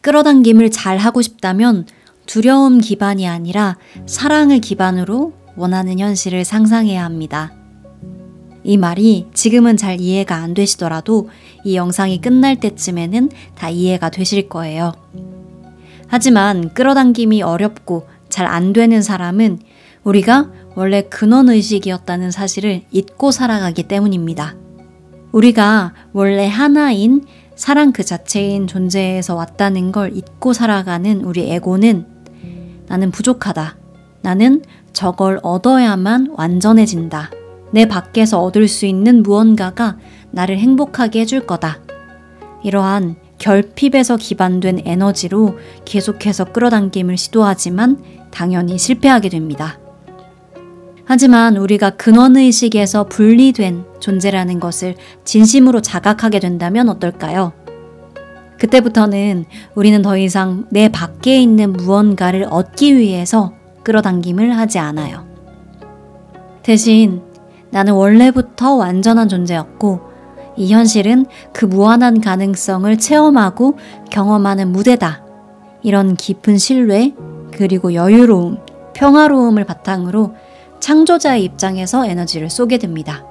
끌어당김을 잘 하고 싶다면 두려움 기반이 아니라 사랑을 기반으로 원하는 현실을 상상해야 합니다. 이 말이 지금은 잘 이해가 안 되시더라도 이 영상이 끝날 때쯤에는 다 이해가 되실 거예요. 하지만 끌어당김이 어렵고 잘 안 되는 사람은 우리가 원래 근원의식이었다는 사실을 잊고 살아가기 때문입니다. 우리가 원래 하나인 사랑 그 자체인 존재에서 왔다는 걸 잊고 살아가는 우리 에고는 나는 부족하다. 나는 저걸 얻어야만 완전해진다. 내 밖에서 얻을 수 있는 무언가가 나를 행복하게 해줄 거다. 이러한 결핍에서 기반된 에너지로 계속해서 끌어당김을 시도하지만 당연히 실패하게 됩니다. 하지만 우리가 근원의식에서 분리된 존재라는 것을 진심으로 자각하게 된다면 어떨까요? 그때부터는 우리는 더 이상 내 밖에 있는 무언가를 얻기 위해서 끌어당김을 하지 않아요. 대신 나는 원래부터 완전한 존재였고 이 현실은 그 무한한 가능성을 체험하고 경험하는 무대다. 이런 깊은 신뢰 그리고 여유로움, 평화로움을 바탕으로 창조자의 입장에서 에너지를 쏘게 됩니다.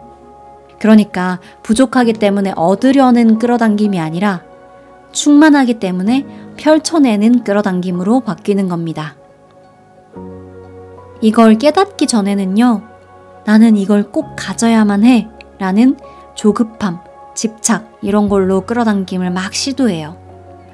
그러니까 부족하기 때문에 얻으려는 끌어당김이 아니라 충만하기 때문에 펼쳐내는 끌어당김으로 바뀌는 겁니다. 이걸 깨닫기 전에는요, 나는 이걸 꼭 가져야만 해 라는 조급함, 집착 이런 걸로 끌어당김을 막 시도해요.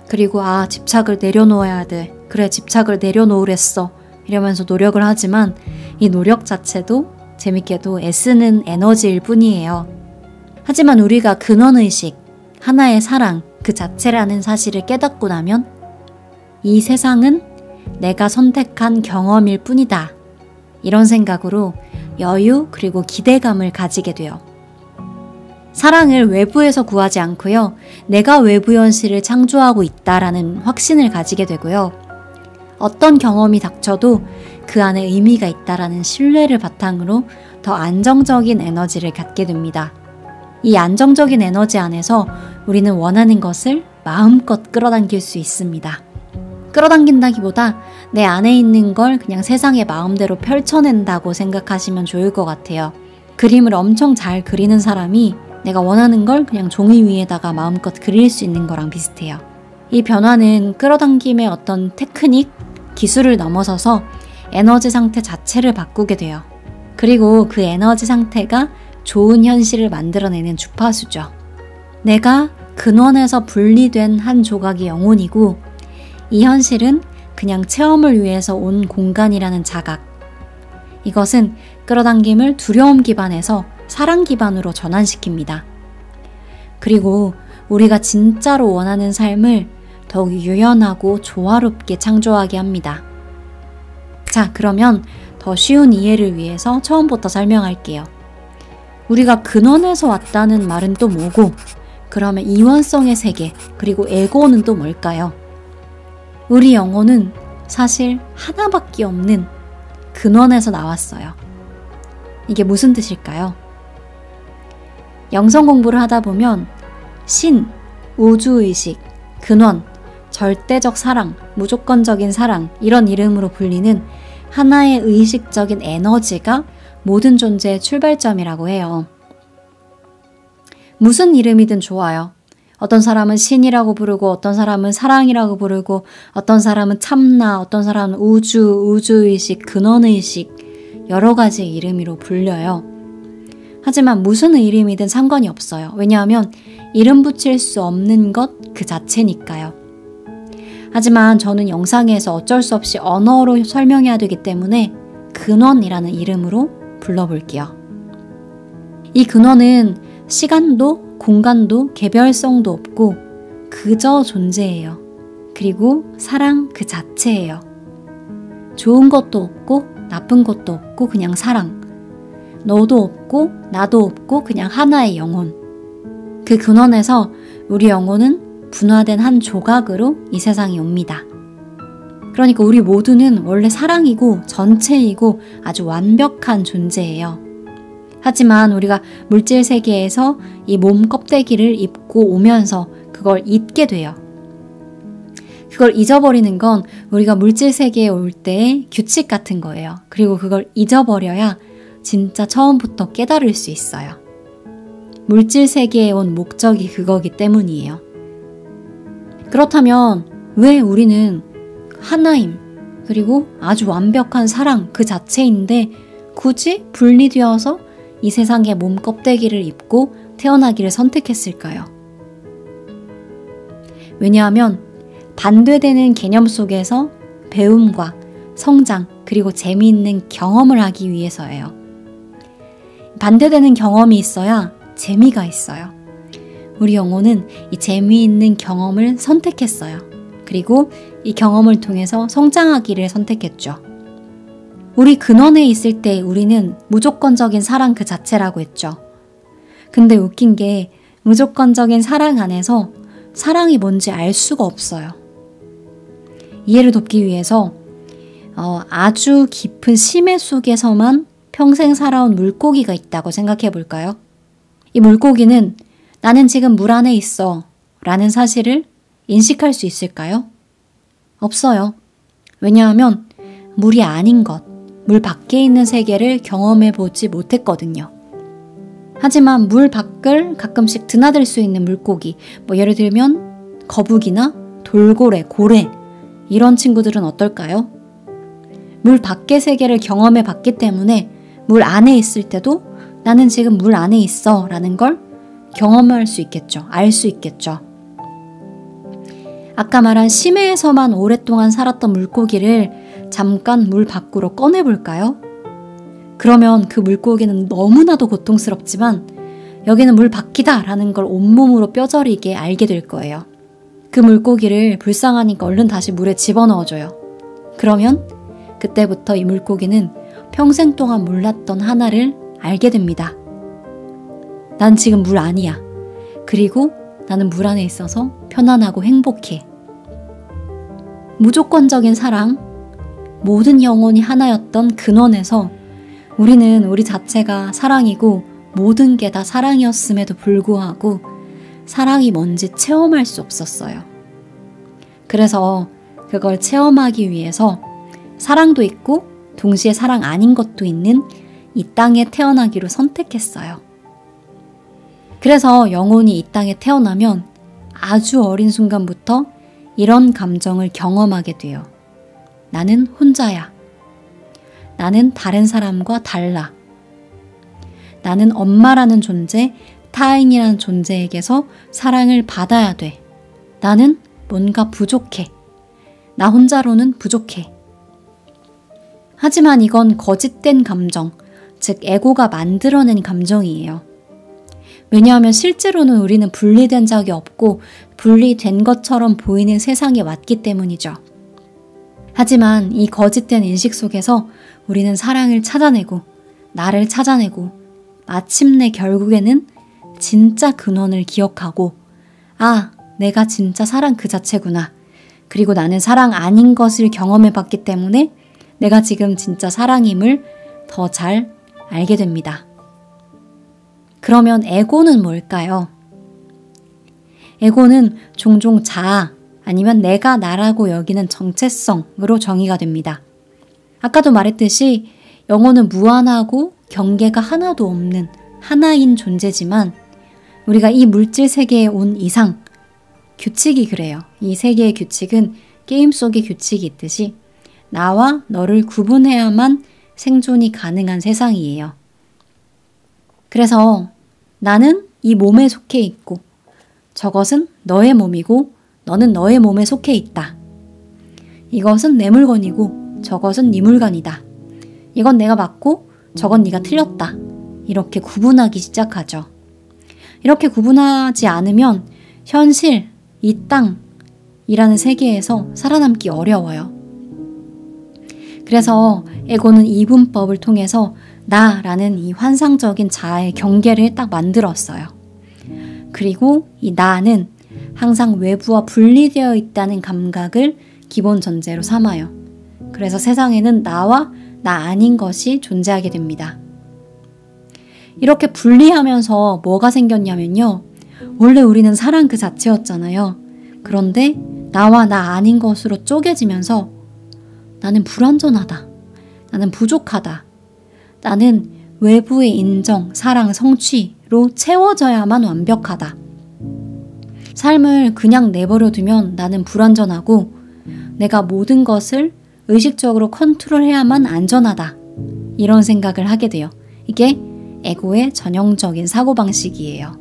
그리고 집착을 내려놓아야 돼. 그래, 집착을 내려놓으랬어. 이러면서 노력을 하지만 이 노력 자체도 재밌게도 애쓰는 에너지일 뿐이에요. 하지만 우리가 근원의식, 하나의 사랑 그 자체라는 사실을 깨닫고 나면 이 세상은 내가 선택한 경험일 뿐이다. 이런 생각으로 여유 그리고 기대감을 가지게 돼요. 사랑을 외부에서 구하지 않고요. 내가 외부 현실을 창조하고 있다라는 확신을 가지게 되고요. 어떤 경험이 닥쳐도 그 안에 의미가 있다라는 신뢰를 바탕으로 더 안정적인 에너지를 갖게 됩니다. 이 안정적인 에너지 안에서 우리는 원하는 것을 마음껏 끌어당길 수 있습니다. 끌어당긴다기보다 내 안에 있는 걸 그냥 세상에 마음대로 펼쳐낸다고 생각하시면 좋을 것 같아요. 그림을 엄청 잘 그리는 사람이 내가 원하는 걸 그냥 종이 위에다가 마음껏 그릴 수 있는 거랑 비슷해요. 이 변화는 끌어당김의 어떤 테크닉, 기술을 넘어서서 에너지 상태 자체를 바꾸게 돼요. 그리고 그 에너지 상태가 좋은 현실을 만들어내는 주파수죠. 내가 근원에서 분리된 한 조각이 영혼이고 이 현실은 그냥 체험을 위해서 온 공간이라는 자각. 이것은 끌어당김을 두려움 기반에서 사랑 기반으로 전환시킵니다. 그리고 우리가 진짜로 원하는 삶을 더욱 유연하고 조화롭게 창조하게 합니다. 자, 그러면 더 쉬운 이해를 위해서 처음부터 설명할게요. 우리가 근원에서 왔다는 말은 또 뭐고, 그러면 이원성의 세계, 그리고 에고는 또 뭘까요? 우리 영혼은 사실 하나밖에 없는 근원에서 나왔어요. 이게 무슨 뜻일까요? 영성 공부를 하다 보면 신, 우주의식, 근원, 절대적 사랑, 무조건적인 사랑 이런 이름으로 불리는 하나의 의식적인 에너지가 모든 존재의 출발점이라고 해요. 무슨 이름이든 좋아요. 어떤 사람은 신이라고 부르고 어떤 사람은 사랑이라고 부르고 어떤 사람은 참나, 어떤 사람은 우주, 우주의식, 근원의식 여러 가지 이름으로 불려요. 하지만 무슨 이름이든 상관이 없어요. 왜냐하면 이름 붙일 수 없는 것 그 자체니까요. 하지만 저는 영상에서 어쩔 수 없이 언어로 설명해야 되기 때문에 근원이라는 이름으로 불러볼게요. 이 근원은 시간도 공간도 개별성도 없고 그저 존재예요. 그리고 사랑 그 자체예요. 좋은 것도 없고 나쁜 것도 없고 그냥 사랑. 너도 없고 나도 없고 그냥 하나의 영혼. 그 근원에서 우리 영혼은 분화된 한 조각으로 이 세상에 옵니다. 그러니까 우리 모두는 원래 사랑이고 전체이고 아주 완벽한 존재예요. 하지만 우리가 물질 세계에서 이 몸 껍데기를 입고 오면서 그걸 잊게 돼요. 그걸 잊어버리는 건 우리가 물질 세계에 올 때의 규칙 같은 거예요. 그리고 그걸 잊어버려야 진짜 처음부터 깨달을 수 있어요. 물질 세계에 온 목적이 그거기 때문이에요. 그렇다면 왜 우리는 하나임, 그리고 아주 완벽한 사랑 그 자체인데 굳이 분리되어서 이 세상의 몸 껍데기를 입고 태어나기를 선택했을까요? 왜냐하면 반대되는 개념 속에서 배움과 성장 그리고 재미있는 경험을 하기 위해서예요. 반대되는 경험이 있어야 재미가 있어요. 우리 영혼은 이 재미있는 경험을 선택했어요. 그리고 이 경험을 통해서 성장하기를 선택했죠. 우리 근원에 있을 때 우리는 무조건적인 사랑 그 자체라고 했죠. 근데 웃긴 게 무조건적인 사랑 안에서 사랑이 뭔지 알 수가 없어요. 이해를 돕기 위해서 아주 깊은 심해 속에서만 평생 살아온 물고기가 있다고 생각해 볼까요? 이 물고기는 나는 지금 물 안에 있어 라는 사실을 인식할 수 있을까요? 없어요. 왜냐하면 물이 아닌 것, 물 밖에 있는 세계를 경험해 보지 못했거든요. 하지만 물 밖을 가끔씩 드나들 수 있는 물고기, 예를 들면 거북이나 돌고래, 고래 이런 친구들은 어떨까요? 물 밖의 세계를 경험해 봤기 때문에 물 안에 있을 때도 나는 지금 물 안에 있어 라는 걸 경험할 수 있겠죠. 알 수 있겠죠. 아까 말한 심해에서만 오랫동안 살았던 물고기를 잠깐 물 밖으로 꺼내볼까요? 그러면 그 물고기는 너무나도 고통스럽지만 여기는 물 밖이다 라는 걸 온몸으로 뼈저리게 알게 될 거예요. 그 물고기를 불쌍하니까 얼른 다시 물에 집어넣어줘요. 그러면 그때부터 이 물고기는 평생 동안 몰랐던 하나를 알게 됩니다. 난 지금 물 안이야. 그리고 나는 물 안에 있어서 편안하고 행복해. 무조건적인 사랑, 모든 영혼이 하나였던 근원에서 우리는 우리 자체가 사랑이고 모든 게 다 사랑이었음에도 불구하고 사랑이 뭔지 체험할 수 없었어요. 그래서 그걸 체험하기 위해서 사랑도 있고 동시에 사랑 아닌 것도 있는 이 땅에 태어나기로 선택했어요. 그래서 영혼이 이 땅에 태어나면 아주 어린 순간부터 이런 감정을 경험하게 돼요. 나는 혼자야. 나는 다른 사람과 달라. 나는 엄마라는 존재, 타인이라는 존재에게서 사랑을 받아야 돼. 나는 뭔가 부족해. 나 혼자로는 부족해. 하지만 이건 거짓된 감정, 즉 에고가 만들어낸 감정이에요. 왜냐하면 실제로는 우리는 분리된 적이 없고 분리된 것처럼 보이는 세상에 왔기 때문이죠. 하지만 이 거짓된 인식 속에서 우리는 사랑을 찾아내고 나를 찾아내고 마침내 결국에는 진짜 근원을 기억하고 내가 진짜 사랑 그 자체구나. 그리고 나는 사랑 아닌 것을 경험해봤기 때문에 내가 지금 진짜 사랑임을 더 잘 알게 됩니다. 그러면 에고는 뭘까요? 에고는 종종 자아 아니면 내가 나라고 여기는 정체성으로 정의가 됩니다. 아까도 말했듯이 영혼은 무한하고 경계가 하나도 없는 하나인 존재지만 우리가 이 물질 세계에 온 이상 규칙이 그래요. 이 세계의 규칙은 게임 속의 규칙이 있듯이 나와 너를 구분해야만 생존이 가능한 세상이에요. 그래서 나는 이 몸에 속해 있고 저것은 너의 몸이고 너는 너의 몸에 속해 있다. 이것은 내 물건이고 저것은 네 물건이다. 이건 내가 맞고 저건 네가 틀렸다. 이렇게 구분하기 시작하죠. 이렇게 구분하지 않으면 현실, 이 땅이라는 세계에서 살아남기 어려워요. 그래서 에고는 이분법을 통해서 나라는 이 환상적인 자아의 경계를 딱 만들었어요. 그리고 이 나는 항상 외부와 분리되어 있다는 감각을 기본 전제로 삼아요. 그래서 세상에는 나와 나 아닌 것이 존재하게 됩니다. 이렇게 분리하면서 뭐가 생겼냐면요. 원래 우리는 사랑 그 자체였잖아요. 그런데 나와 나 아닌 것으로 쪼개지면서 나는 불완전하다. 나는 부족하다. 나는 외부의 인정, 사랑, 성취로 채워져야만 완벽하다. 삶을 그냥 내버려 두면 나는 불완전하고 내가 모든 것을 의식적으로 컨트롤해야만 안전하다. 이런 생각을 하게 돼요. 이게 에고의 전형적인 사고방식이에요.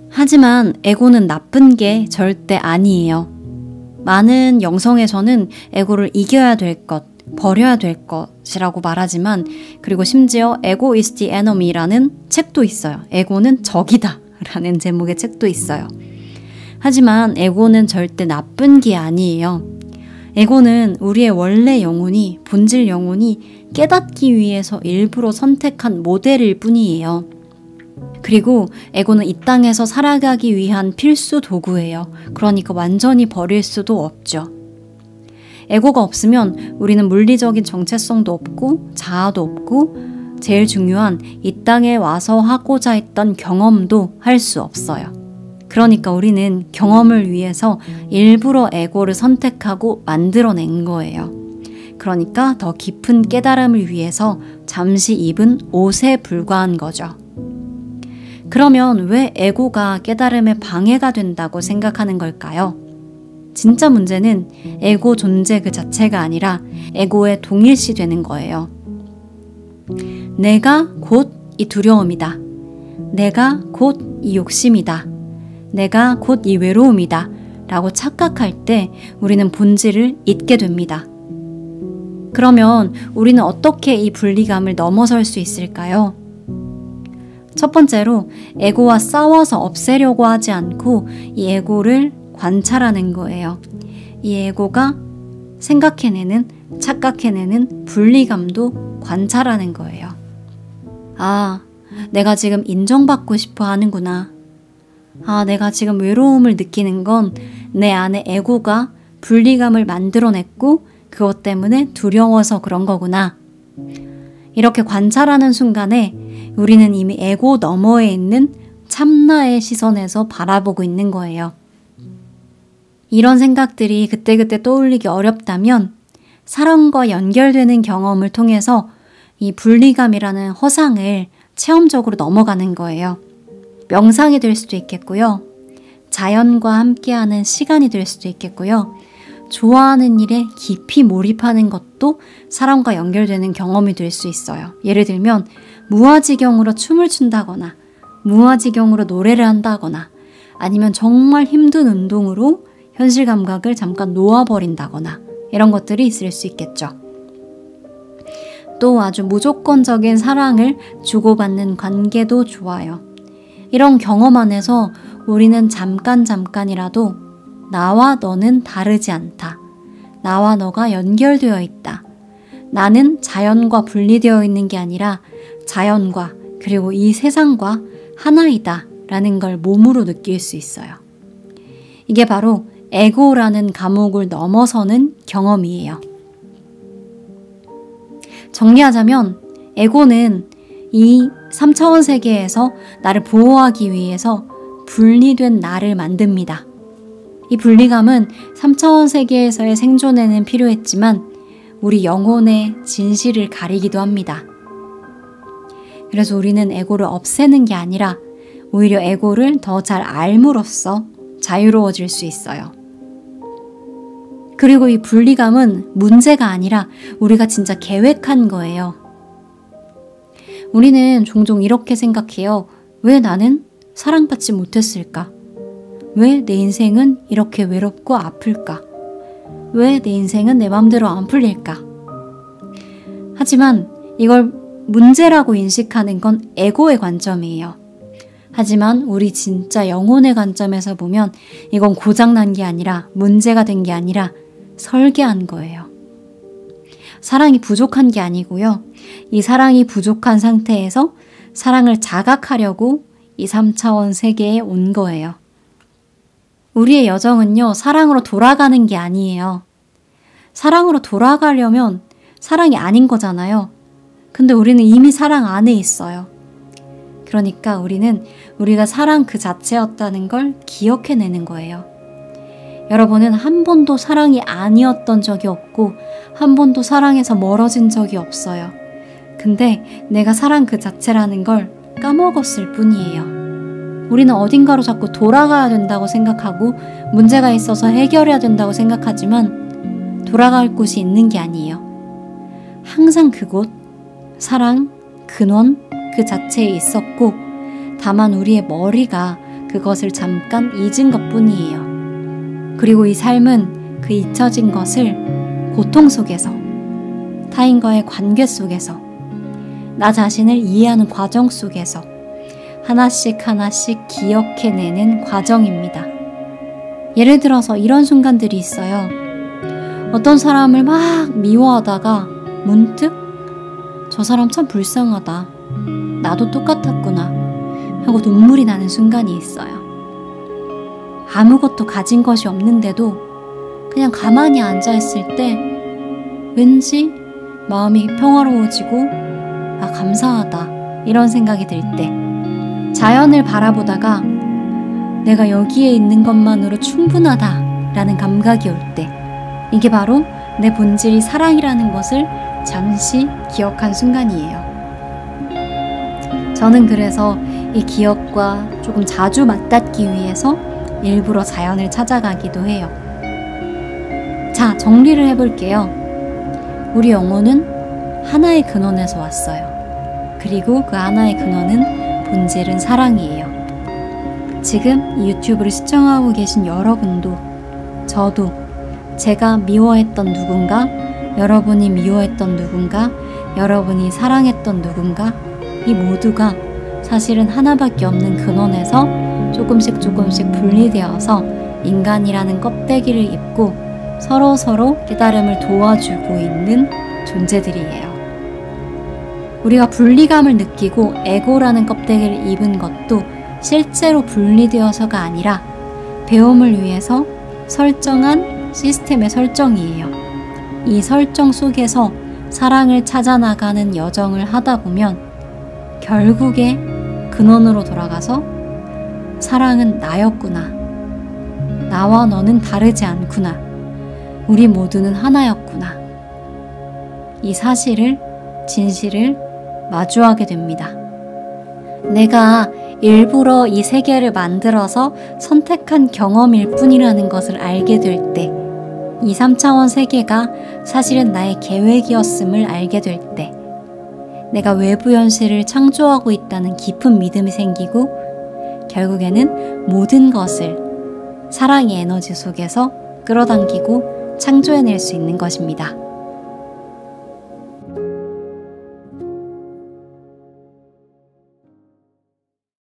하지만 에고는 나쁜 게 절대 아니에요. 많은 영성에서는 에고를 이겨야 될 것, 버려야 될 것이라고 말하지만, 그리고 심지어 Ego is the enemy라는 책도 있어요. 에고는 적이다 라는 제목의 책도 있어요. 하지만 에고는 절대 나쁜 게 아니에요. 에고는 우리의 원래 영혼이, 본질 영혼이 깨닫기 위해서 일부러 선택한 모델일 뿐이에요. 그리고 에고는 이 땅에서 살아가기 위한 필수 도구예요. 그러니까 완전히 버릴 수도 없죠. 에고가 없으면 우리는 물리적인 정체성도 없고 자아도 없고 제일 중요한 이 땅에 와서 하고자 했던 경험도 할 수 없어요. 그러니까 우리는 경험을 위해서 일부러 에고를 선택하고 만들어낸 거예요. 그러니까 더 깊은 깨달음을 위해서 잠시 입은 옷에 불과한 거죠. 그러면 왜 에고가 깨달음에 방해가 된다고 생각하는 걸까요? 진짜 문제는 에고 존재 그 자체가 아니라 에고에 동일시되는 거예요. 내가 곧 이 두려움이다. 내가 곧 이 욕심이다. 내가 곧 이 외로움이다 라고 착각할 때 우리는 본질을 잊게 됩니다. 그러면 우리는 어떻게 이 분리감을 넘어설 수 있을까요? 첫 번째로 에고와 싸워서 없애려고 하지 않고 이 에고를 관찰하는 거예요. 이 에고가 생각해내는, 착각해내는 분리감도 관찰하는 거예요. 아, 내가 지금 인정받고 싶어 하는구나. 아, 내가 지금 외로움을 느끼는 건 내 안에 에고가 분리감을 만들어냈고 그것 때문에 두려워서 그런 거구나. 이렇게 관찰하는 순간에 우리는 이미 에고 너머에 있는 참나의 시선에서 바라보고 있는 거예요. 이런 생각들이 그때그때 떠올리기 어렵다면 사랑과 연결되는 경험을 통해서 이 분리감이라는 허상을 체험적으로 넘어가는 거예요. 명상이 될 수도 있겠고요. 자연과 함께하는 시간이 될 수도 있겠고요. 좋아하는 일에 깊이 몰입하는 것도 사랑과 연결되는 경험이 될 수 있어요. 예를 들면 무아지경으로 춤을 춘다거나 무아지경으로 노래를 한다거나 아니면 정말 힘든 운동으로 현실 감각을 잠깐 놓아버린다거나 이런 것들이 있을 수 있겠죠. 또 아주 무조건적인 사랑을 주고받는 관계도 좋아요. 이런 경험 안에서 우리는 잠깐이라도 나와 너는 다르지 않다. 나와 너가 연결되어 있다. 나는 자연과 분리되어 있는 게 아니라 자연과 그리고 이 세상과 하나이다 라는 걸 몸으로 느낄 수 있어요. 이게 바로 에고라는 감옥을 넘어서는 경험이에요. 정리하자면 에고는 이 3차원 세계에서 나를 보호하기 위해서 분리된 나를 만듭니다. 이 분리감은 3차원 세계에서의 생존에는 필요했지만 우리 영혼의 진실을 가리기도 합니다. 그래서 우리는 에고를 없애는 게 아니라 오히려 에고를 더 잘 알므로써 자유로워질 수 있어요. 그리고 이 분리감은 문제가 아니라 우리가 진짜 계획한 거예요. 우리는 종종 이렇게 생각해요. 왜 나는 사랑받지 못했을까? 왜 내 인생은 이렇게 외롭고 아플까? 왜 내 인생은 내 맘대로 안 풀릴까? 하지만 이걸 문제라고 인식하는 건 에고의 관점이에요. 하지만 우리 진짜 영혼의 관점에서 보면 이건 고장난 게 아니라 문제가 된 게 아니라 설계한 거예요. 사랑이 부족한 게 아니고요. 이 사랑이 부족한 상태에서 사랑을 자각하려고 이 3차원 세계에 온 거예요. 우리의 여정은요, 사랑으로 돌아가는 게 아니에요. 사랑으로 돌아가려면 사랑이 아닌 거잖아요. 근데 우리는 이미 사랑 안에 있어요. 그러니까 우리는 우리가 사랑 그 자체였다는 걸 기억해내는 거예요. 여러분은 한 번도 사랑이 아니었던 적이 없고 한 번도 사랑에서 멀어진 적이 없어요. 근데 내가 사랑 그 자체라는 걸 까먹었을 뿐이에요. 우리는 어딘가로 자꾸 돌아가야 된다고 생각하고 문제가 있어서 해결해야 된다고 생각하지만 돌아갈 곳이 있는 게 아니에요. 항상 그곳, 사랑, 근원 그 자체에 있었고 다만 우리의 머리가 그것을 잠깐 잊은 것뿐이에요. 그리고 이 삶은 그 잊혀진 것을 고통 속에서, 타인과의 관계 속에서, 나 자신을 이해하는 과정 속에서 하나씩 하나씩 기억해내는 과정입니다. 예를 들어서 이런 순간들이 있어요. 어떤 사람을 막 미워하다가 문득 저 사람 참 불쌍하다. 나도 똑같았구나 하고 눈물이 나는 순간이 있어요. 아무것도 가진 것이 없는데도 그냥 가만히 앉아있을 때 왠지 마음이 평화로워지고 아 감사하다 이런 생각이 들 때, 자연을 바라보다가 내가 여기에 있는 것만으로 충분하다 라는 감각이 올 때, 이게 바로 내 본질이 사랑이라는 것을 잠시 기억한 순간이에요. 저는 그래서 이 기억과 조금 자주 맞닿기 위해서 일부러 자연을 찾아가기도 해요. 자, 정리를 해볼게요. 우리 영혼은 하나의 근원에서 왔어요. 그리고 그 하나의 근원은 본질은 사랑이에요. 지금 이 유튜브를 시청하고 계신 여러분도, 저도, 제가 미워했던 누군가, 여러분이 미워했던 누군가, 여러분이 사랑했던 누군가, 이 모두가 사실은 하나밖에 없는 근원에서 조금씩 분리되어서 인간이라는 껍데기를 입고 서로 깨달음을 도와주고 있는 존재들이에요. 우리가 분리감을 느끼고 에고라는 껍데기를 입은 것도 실제로 분리되어서가 아니라 배움을 위해서 설정한 시스템의 설정이에요. 이 설정 속에서 사랑을 찾아나가는 여정을 하다 보면 결국에 근원으로 돌아가서 사랑은 나였구나. 나와 너는 다르지 않구나. 우리 모두는 하나였구나. 이 사실을, 진실을 마주하게 됩니다. 내가 일부러 이 세계를 만들어서 선택한 경험일 뿐이라는 것을 알게 될 때, 2, 3차원 세계가 사실은 나의 계획이었음을 알게 될 때, 내가 외부 현실을 창조하고 있다는 깊은 믿음이 생기고 결국에는 모든 것을 사랑의 에너지 속에서 끌어당기고 창조해낼 수 있는 것입니다.